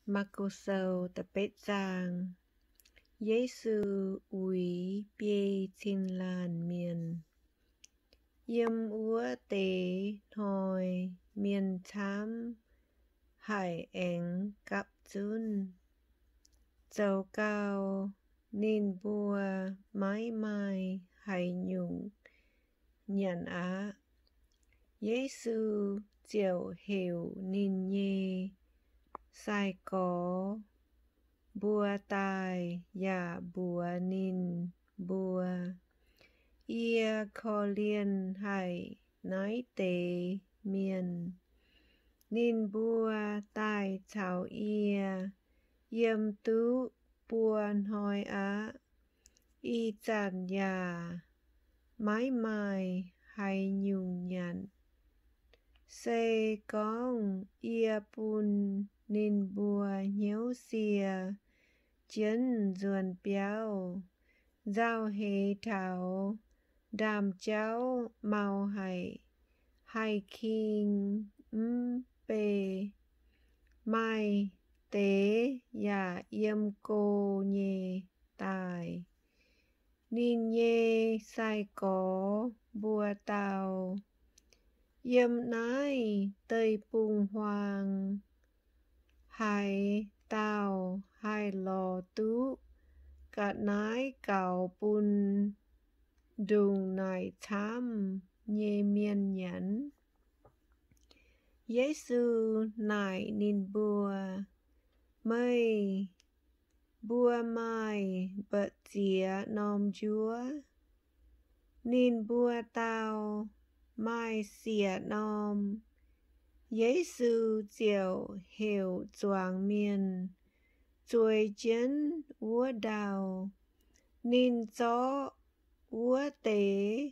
Makoso tập bết giang. Giê-xu úy bê xin làn miền. Yêm úa tế hồi miền thám hải ảnh cặp dún. Dầu cao nên bùa mái mai hải nhung nhận á. Giê-xu diệu hiểu nên nhê sai có bùa tài và bùa nín bùa ia khó liên hải nói tế miền nín bùa tài chào ia yếm tú buồn hỏi á y chàn già mái mai hay nhung nhận xây con ia bùn nín bùa nhếu xìa chiến ruồn béo giao hề thảo đàm cháu màu hay kinh bề mai tế và yêm cô nhê tài nín nhê sai có bùa tàu yêm nái tây bùng hoàng hai tàu hai lò tú cả nái cào bùn đùng nải thám nhê miên nhẫn Giê-xu nải nín bùa mây bùa mai bật dĩa nòm chúa nín bùa tàu mai xỉa nòm Giê-xu diệu hiểu doàng miền chuối chiến úa đào nín gió úa tế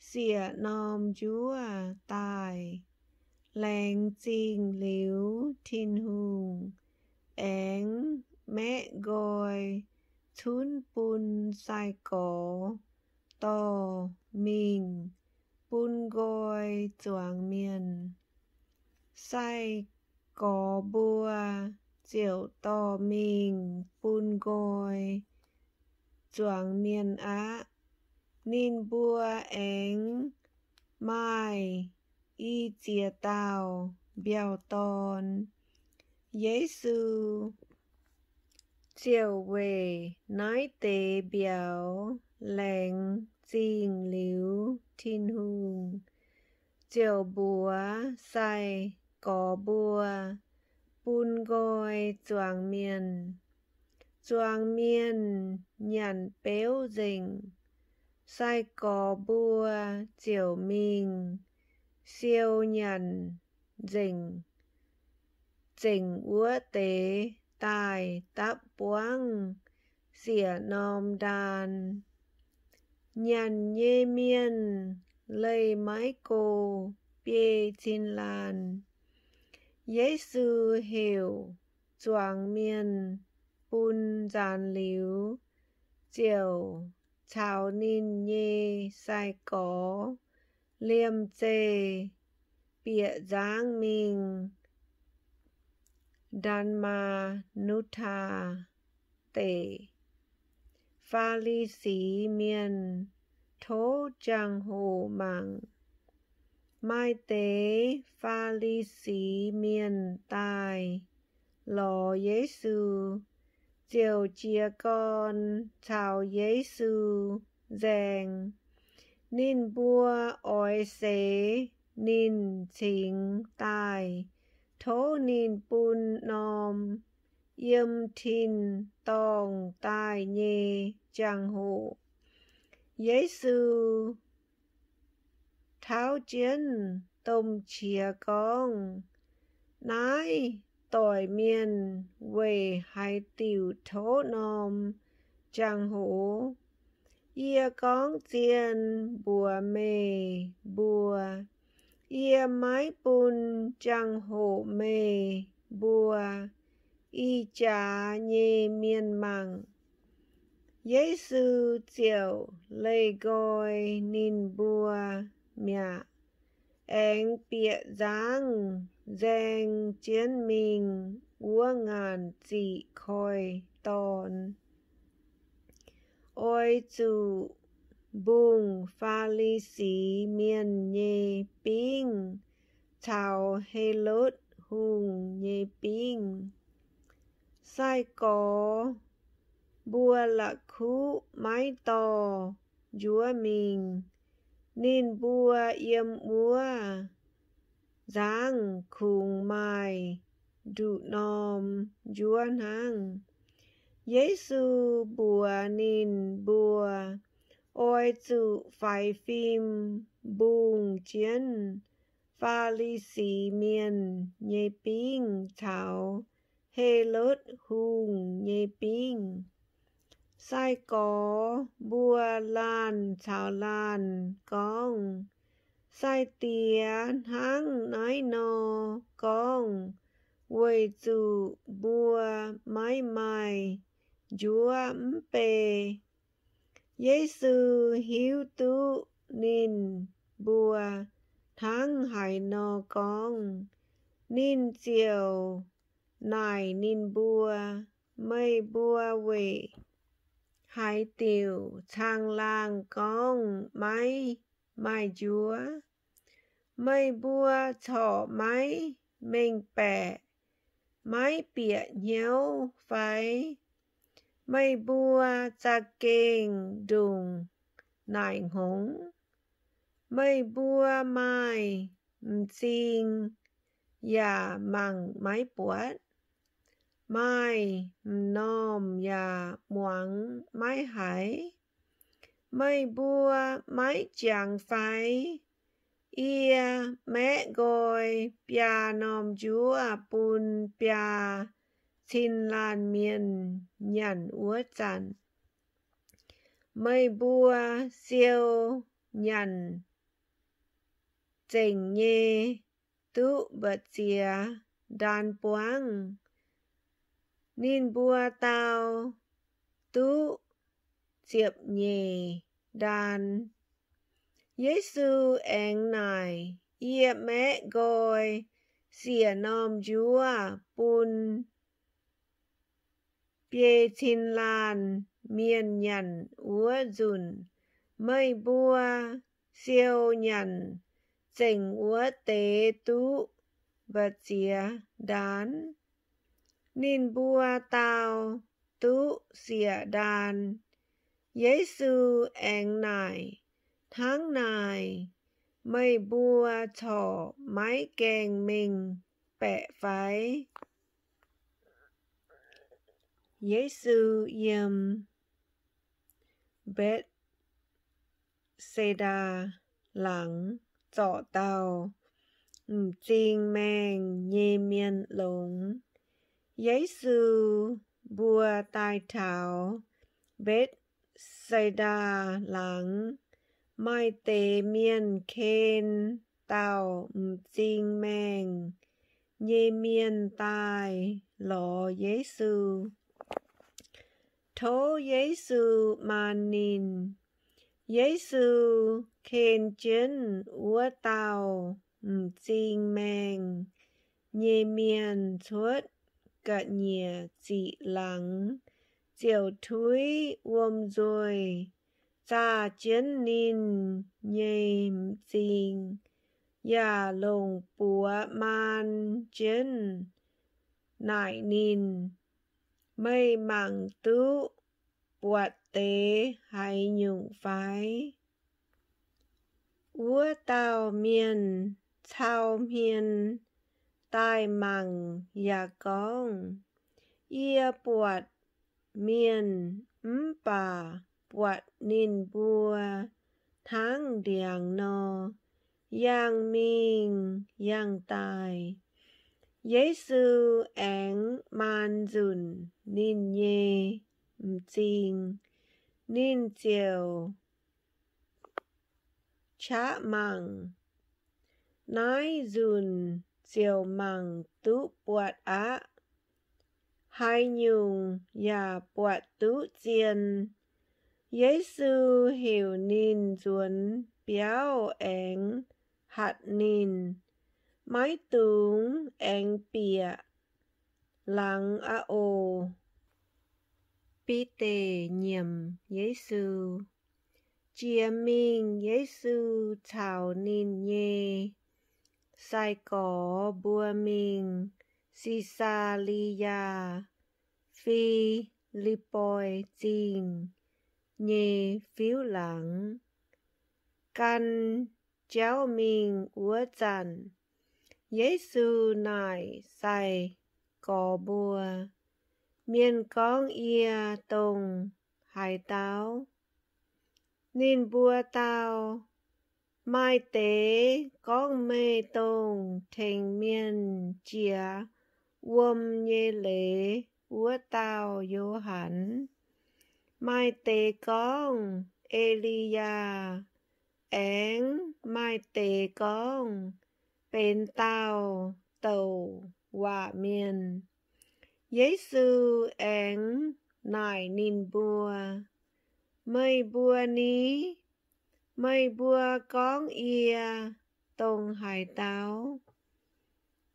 xỉa nòm chúa tài lèng chinh liếu thiên hùng ánh mẹ gọi thún bùn sai có to mình bùn gọi doàng miền sai có bùa diệu to mình bùn gọi doàng miền á nín bùa ánh mai y chia tàu béo tòn Giê-xu diệu về nói tế béo lèng chinh liếu thiên hùng diệu bùa sai có bùa bùn gọi doàng miền nhận béo dình sai có bùa diệu mình siêu nhận dình úa tế tài tắp buông xỉa nòm đàn nhận nhê miên lây mái cô bê xin làn Giê-xu hiểu doàng miền bùn giàn liếu diệu chào nín nhê sai có liêm chê bịa dáng mình đàn mà nút thà tệ pha ly xí miền thố chẳng hồ mạng mai tế pha ly xí miền tài lò Giê-xu diệu chia con chào Giê-xu rèng nín bùa ói xế nín chính tài thố nín bùn nòm yêm thìn tòng tài nhê chẳng hộ Giê-xu tháo chiến tôm chia con nái tỏi miền về hai tiểu thố nòm chẳng hộ ia con chiên bùa mê bùa ia mái bùn chẳng hộ mê bùa y chá nhê miên măng Giê-xu diệu lây gọi nín bùa mẹ ánh bịa dáng rèng chiến mình vua ngàn dị khôi tòn. Ôi chủ bùng pha ly sĩ miền nhê binh, chào hê lốt hùng nhê binh. Sai có bùa là khu mái to chúa mình, nên bùa yếm bùa giang khung mai đủ nòm chúa năng. Giê-xu bùa nên bùa ôi chủ phải phim bùng chiến pha ly sĩ miền nhê binh chào hê lốt hùng nhê binh. Sai có bùa lan chào lan con, sai tiền hăng nói nô con, quầy chủ bùa mái mai chúa bê. Giê-xu hiếu tu nên bùa thắng hải nô con, nên chiều nài nên bùa mây bùa về. Hải tiểu trang lang con máy mai chúa, mây bùa thọ máy mình bẻ, máy bịa nhau phải. Mây bùa cha kênh đùng nải hống, mây bùa mai xin ya măng máy buốt. Mai nòm ya muang máy hải, mây bùa máy chẳng phải. Ia mẹ gọi bia nòm chúa bùn bia xin lan miền nhận úa chăn. Mây bùa siêu nhận chênh nhê tu bật chìa đàn buông, nên bùa tao tu chiệp nhê đàn. Giê-xu anh nài ia mẹ gọi xìa nòm chúa bùn bia xin lan miền nhận úa dùn. Mây bùa siêu nhận chênh úa tế tu bật chìa đàn, nên bùa tao tu xìa đàn. Giê-xu anh nài tháng nài mây bùa thọ máy kèng mình bẻ phải. Giê-xu yếm Bét-sê-đa lắng trọ tàu chinh mèng nhê miên lũng. Giê-xu bùa tai thảo Bét-sê-đa lắng mai tế miên khen tàu chinh mèng nhê miên tai lọ Giê-xu. Thố Giê-xu man nín, Giê-xu khen chân úa tàu chinh mèng nhê miên suốt cận nhìa dị lắng. Chiều thúi uôm rồi cha chân nín nhê chinh, ya lồng bùa man chân nải nín. Mây mảng tu buat tế hay nhung phái. Úa tao miên chao miên tai măng ya con. Ia buat miên bà buat nín bùa tháng điàng nô yang minh yang tai. Giê-xu anh man dùn nín nhê chinh, nín chiều chá măng nái dùn chiều măng tu buat á. Hai nhung ya buat tu chiên. Giê-xu hiểu nín dùn béo anh hạt nín. Mái túng anh bịa lặng a ô bí tề nhiệm Giê-xu chia minh Giê-xu chào nín nhê sai có bùa mình si sa li ya phi li poi chinh nhê phiếu lặng căn cháu mình úa chặn Giê-xu nải sai có bùa miền con ia tông hải táo nín bùa tao mai tế con mê tông thành miền chia uông nhê lễ úa tao vô hẳn mai tế con Elia én mai tế con bên tao tàu quả miền Giê-xu én nải nín bùa mây bùa ní mây bùa con ia tông hải táo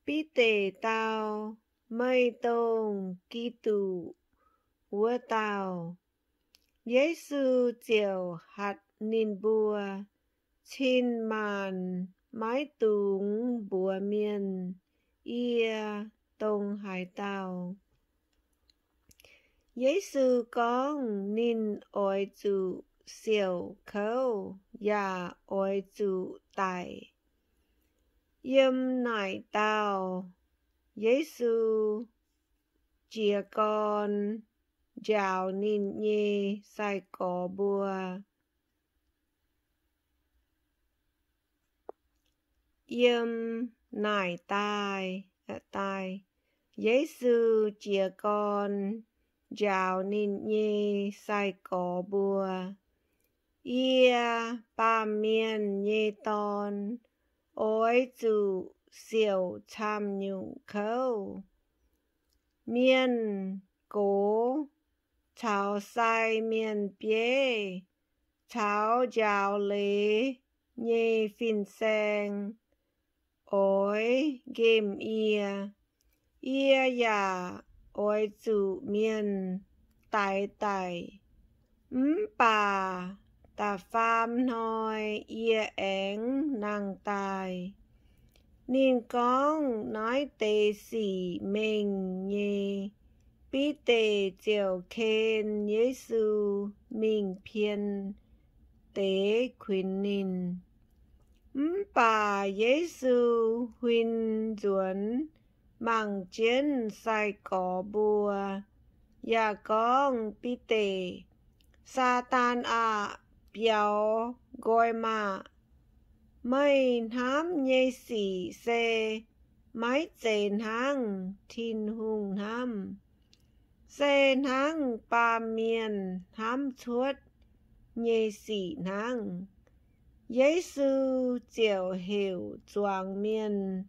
bí tề tao mây tông kỳ tụ úa tao Giê-xu chiều hạt nín bùa chín màn mái túng bùa miền ia tông hải táo Giê-xu con nín ôi chủ siêu khâu và ôi chủ tài yếm nải tao Giê-xu chia con chào nín nhê sai có bùa yếm nải tai Giê-xu chia con chào nín nhê sai có bùa ia ba miền nhê ton ôi chủ siêu chăm nhung khâu miền cố chào sai miền bế chào chào lễ nhê phìn sen ôi game ia ya ôi chủ miền tài bà ta pham nói ia én nàng tài nín con nói tê xỉ mình nhê bí tê chiều khen Giê-xu mình phiền tế khuyên nín bà Giê-xu huynh duẩn mang chiến sai có bùa ya con bí tê Sa-tan biểu gọi mà mây hám nhê xỉ xê mái chên hăng thiên hùng hám xên hăng ba miền hám chuốt nhê xỉ hăng Giê-xu chiều hiểu choàng miền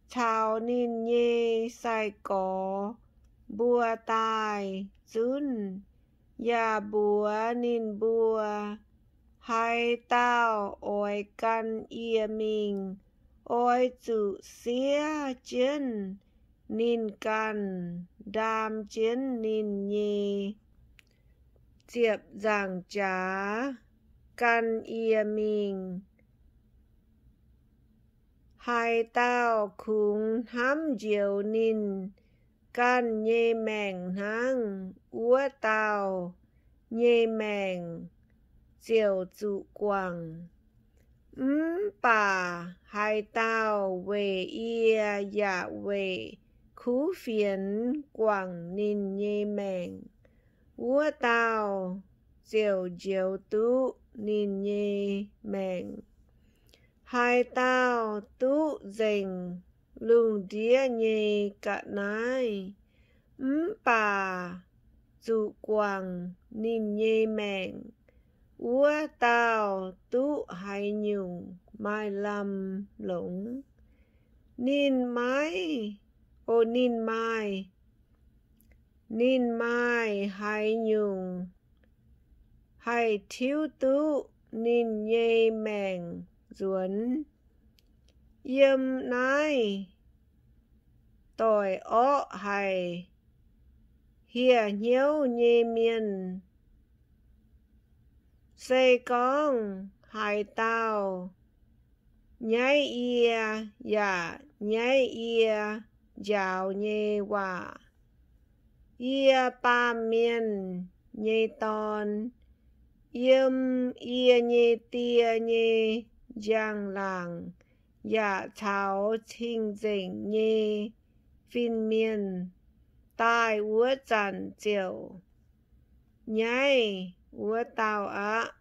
chào nín nhê sai có bùa tài dún ya bùa nín bùa hai tao ôi căn ia mình ôi chủ xía chiến nín căn đam chiến nín nhê chiệp giảng trá căn ia mình hai tao khung hám diều nín căn nhê mèng hăng úa tao nhê mèng diều chủ quảng bà hai tao về ia dạ về khú phiến quảng nín nhê mèng úa tao diều diều tú nín nhê mèng hai tao tú dình lùng đĩa nhê cả nái bà chủ quảng nín nhê mèng úa tao tú hai nhung mai lâm lũng nín mai hai nhung hai thiếu tú nín nhê mèng duẩn yếm nái tôi ó hay hìa nhiêu nhì miền xây con hai tao nhảy ia ya nhảy ia giàu nhì hòa ia ba miền nhì ton yếm ia nhì tia nhì giang làng ya thảo chinh dình nhì phiên miền tai úa tràn chiều nhảy úa tao á